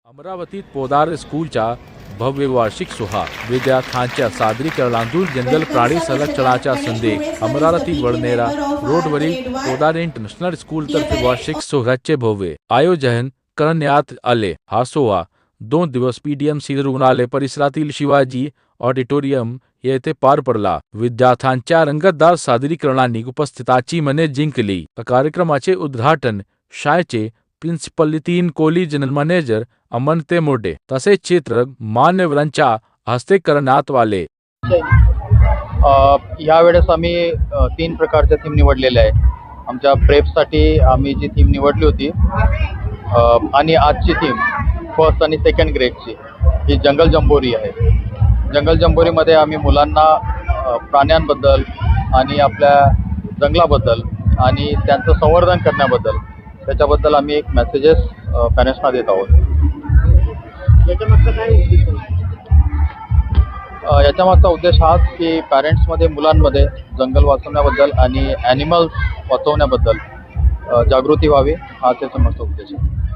अमरावतीत पोदार स्कूलच्या भव्य वार्षिक सोहळा विद्यार्थ्यांच्या सादरीकरणातून जंगल प्राणी संरक्षणाचा संदेश अमरावती वडनेरा रोडवरील पोदार इंटरनॅशनल स्कूल तर्फे वार्षिक सोहळ्याचे भव्य आयोजन करण्यात आले। हा सोहळा 2 दिवस पीडीएमसी रुग्णालय परिसरातील शिवाजी ऑडिटोरियम येथे पार पडला। विद्यार्थ्यांच्या रंगतदार सादरीकरणांनी उपस्थितांची मने जिंकली। कार्यक्रमाचे उद्घाटन शाळेचे principal Nitin Kohli, general manager Aman Temode तसेच चित्र मान्यवरांच्या हस्ते करण्यात आले। या वेळेस आम्ही 3 प्रकारच्या थीम निवडलेल्या आहे। आमच्या प्रेपसाठी आम्ही जी थीम निवडली होती आणि आजची थीम फर्स्ट आणि सेकंड ग्रेडची ही जंगल जंबोरी आहे। जंगल जंबोरीमध्ये आम्ही मुलांना प्राण्यांबद्दल आणि आपल्या जंगलाबद्दल आणि त्यांचं संवर्धन करण्याबद्दल त्याच्याबद्दल आम्ही एक मेसेजेस पॅरेंट्सना देत आहोत। याच्यामागचा उद्देश हाच की पॅरेंट्समध्ये मुलांमध्ये जंगल वाचवण्याबद्दल आणि ॲनिमल्स वाचवण्याबद्दल जागृती व्हावी, हाच याचा मागचा उद्देश आहे।